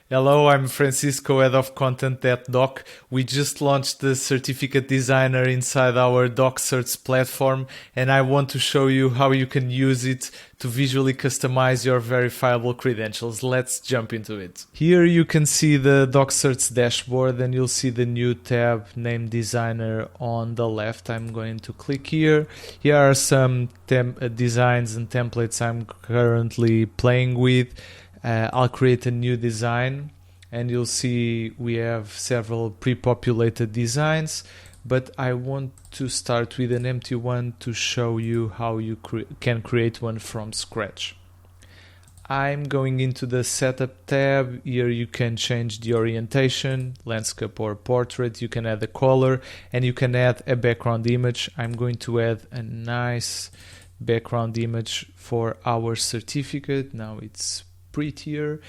Hello, I'm Francisco, head of content at Doc. We just launched the certificate designer inside our Doc Certs platform, and I want to show you how you can use it to visually customize your verifiable credentials. Let's jump into it. Here you can see the Doc Certs dashboard, and you'll see the new tab named Designer on the left. I'm going to click here. Here are some designs and templates I'm currently playing with. I'll create a new design and you'll see we have several pre-populated designs, but I want to start with an empty one to show you how you can create one from scratch. I'm going into the setup tab. Here you can change the orientation, landscape or portrait. You can add a color and you can add a background image. I'm going to add a nice background image for our certificate. Now it's prettier,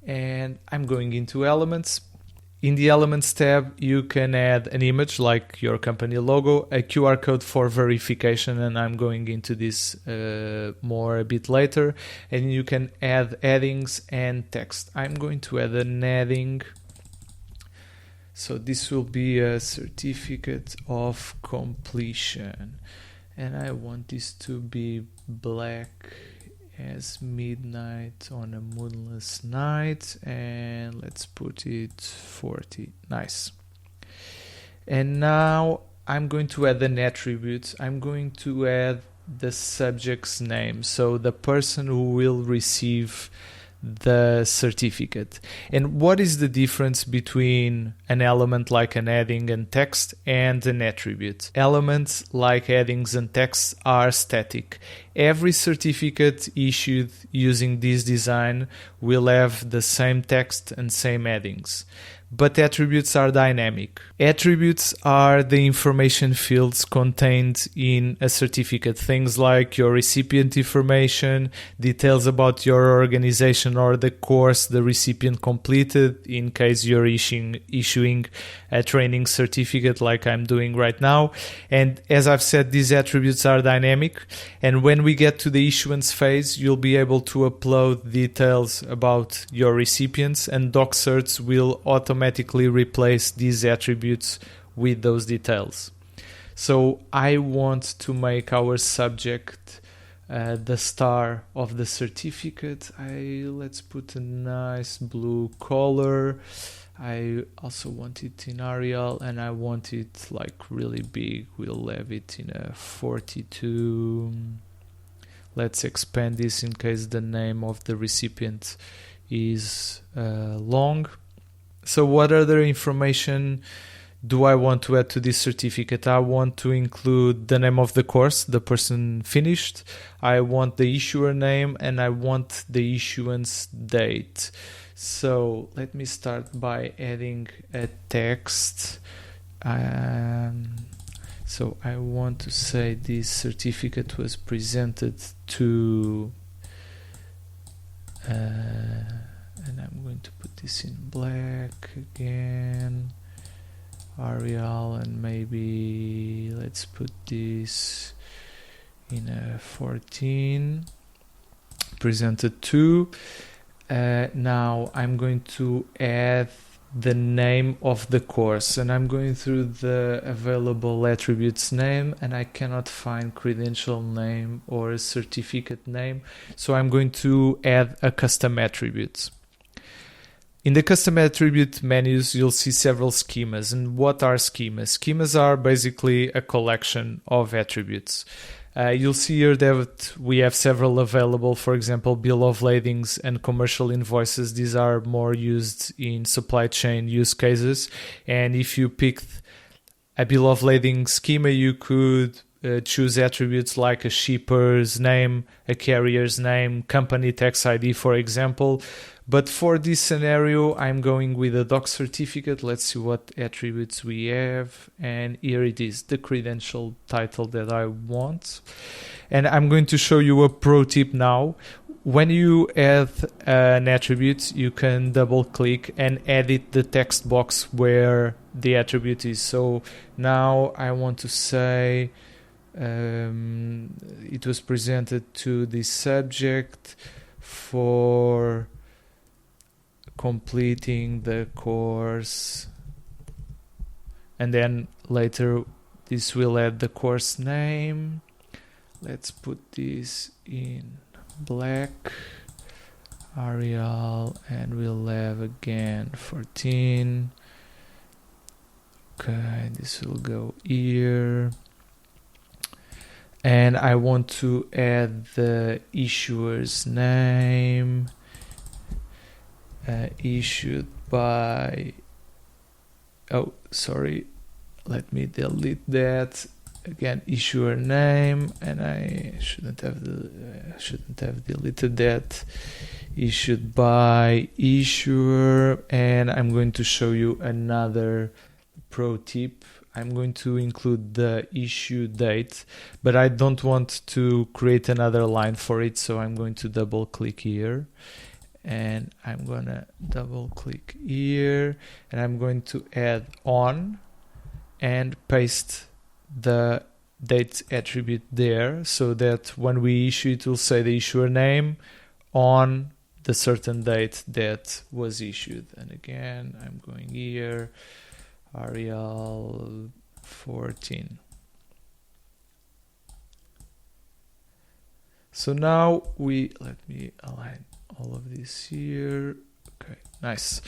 and I'm going into elements. In the elements tab you can add an image like your company logo, a QR code for verification, and I'm going into this more a bit later, and you can add headings and text. I'm going to add an heading, so this will be a certificate of completion, and I want this to be black as midnight on a moonless night, and let's put it 40. Nice. And now I'm going to add an attribute. I'm going to add the subject's name, so the person who will receive the certificate. And what is the difference between an element like an heading and text and an attribute? Elements like headings and text are static. Every certificate issued using this design will have the same text and same headings. But attributes are dynamic. Attributes are the information fields contained in a certificate. Things like your recipient information, details about your organization or the course the recipient completed, in case you're issuing a training certificate like I'm doing right now. And as I've said, these attributes are dynamic. And when we get to the issuance phase, you'll be able to upload details about your recipients, and DocCerts will automatically replace these attributes with those details. So I want to make our subject the star of the certificate. Let's put a nice blue color. I also want it in Arial, and I want it like really big. We'll have it in a 42. Let's expand this in case the name of the recipient is long. So what other information do I want to add to this certificate? I want to include the name of the course the person finished. I want the issuer name, and I want the issuance date. So let me start by adding a text. So I want to say this certificate was presented to, and I'm going to put this in black again, Arial, and maybe let's put this in a 14, presented to. Now I'm going to add the name of the course, and I'm going through the available attributes name, and I cannot find credential name or certificate name, so I'm going to add a custom attribute. In the custom attribute menus, you'll see several schemas. And what are schemas? Schemas are basically a collection of attributes. You'll see here that we have several available. For example, bill of ladings and commercial invoices. These are more used in supply chain use cases. And if you picked a bill of lading schema, you could choose attributes like a shipper's name, a carrier's name, company tax ID, for example. But for this scenario, I'm going with a doc certificate. Let's see what attributes we have. And here it is, the credential title that I want. And I'm going to show you a pro tip now. When you add an attribute, you can double click and edit the text box where the attribute is. So now I want to say it was presented to the subject for completing the course, and then later this will add the course name. Let's put this in black, Arial, and we'll have again 14. Okay, this will go here. And I want to add the issuer's name, issued by, oh, sorry, let me delete that. Again, issuer name, and I shouldn't have deleted that. Issued by issuer, and I'm going to show you another pro tip. I'm going to include the issue date, but I don't want to create another line for it, so I'm going to double click here, and I'm gonna double click here, and I'm going to add on and paste the date attribute there, so that when we issue it will say the issuer name on the certain date that was issued. And again, I'm going here, Arial 14. So now let me align all of this here. Okay, nice.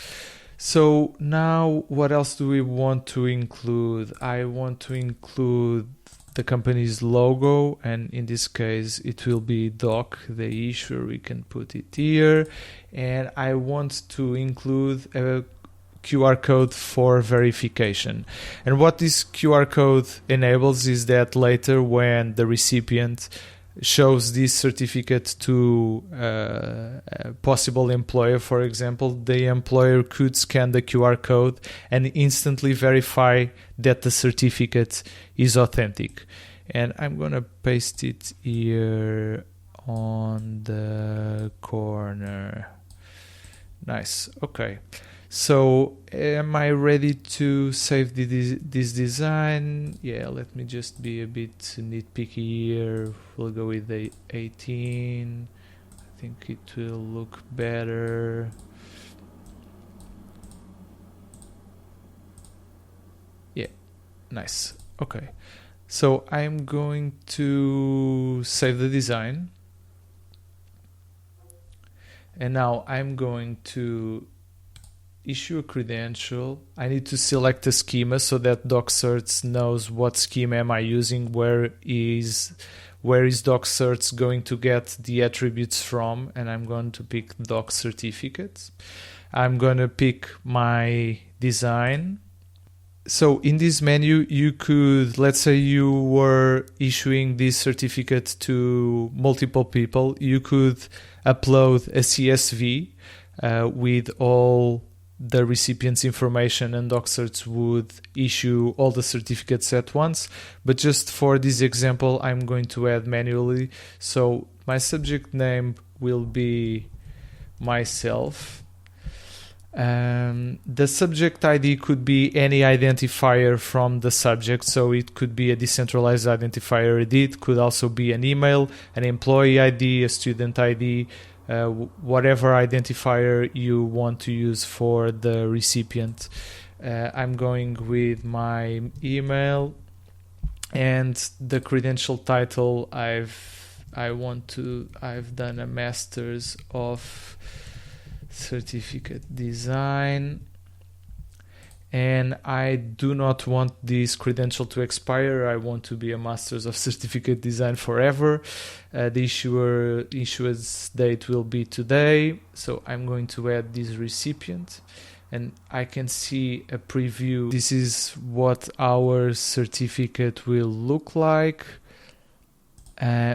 So now what else do we want to include? I want to include the company's logo, and in this case it will be doc, the issuer. We can put it here, and I want to include a QR code for verification. And what this QR code enables is that later when the recipient shows this certificate to a possible employer, for example, the employer could scan the QR code and instantly verify that the certificate is authentic. And I'm gonna paste it here on the corner. Nice. Okay. So am I ready to save this design? Yeah, let me just be a bit nitpicky here. We'll go with the 18. I think it will look better. Yeah, nice. Okay. So I'm going to save the design. And now I'm going to issue a credential. I need to select a schema so that DocCerts knows what schema am I using, where is DocCerts going to get the attributes from, and I'm going to pick Doc Certificates. I'm going to pick my design. So in this menu, you could, let's say you were issuing this certificate to multiple people, you could upload a CSV with all the recipient's information, and DocCerts would issue all the certificates at once. But just for this example, I'm going to add manually. So my subject name will be myself. The subject ID could be any identifier from the subject, so it could be a decentralized identifier ID, it could also be an email, an employee ID, a student ID, whatever identifier you want to use for the recipient. I'm going with my email, and the credential title I've done a master's of certificate design, and I do not want this credential to expire. I want to be a master's of certificate design forever. The issuance date will be today, so I'm going to add this recipient, and I can see a preview. This is what our certificate will look like.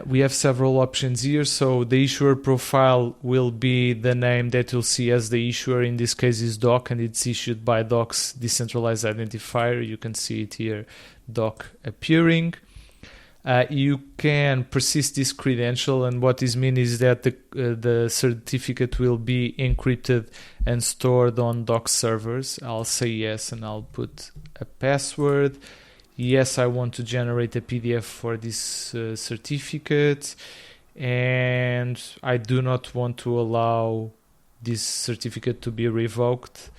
We have several options here. So the issuer profile will be the name that you'll see as the issuer. In this case is Doc, and it's issued by Doc's decentralized identifier. You can see it here, Doc appearing. You can persist this credential, and what this means is that the certificate will be encrypted and stored on Doc servers. I'll say yes, and I'll put a password. Yes, I want to generate a PDF for this certificate, and I do not want to allow this certificate to be revoked,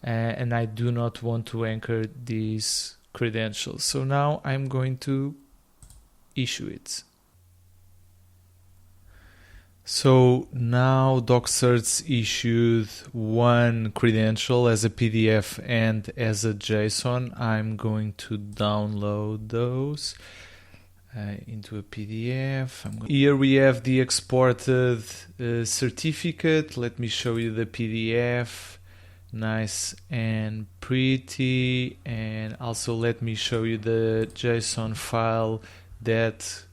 and I do not want to anchor these credentials. So now I'm going to issue it. So now DocCerts issued one credential as a PDF and as a JSON. I'm going to download those into a PDF. Here we have the exported certificate. Let me show you the PDF. Nice and pretty. And also let me show you the JSON file that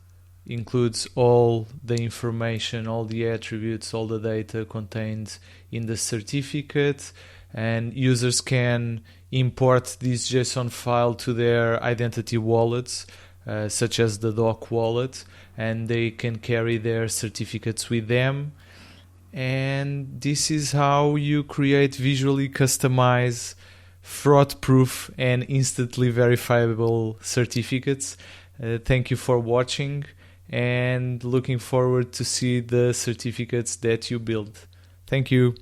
includes all the information, all the attributes, all the data contained in the certificate, and users can import this JSON file to their identity wallets, such as the Doc wallet, and they can carry their certificates with them. And this is how you create visually customized, fraud-proof and instantly verifiable certificates. Thank you for watching, and looking forward to see the certificates that you build. Thank you.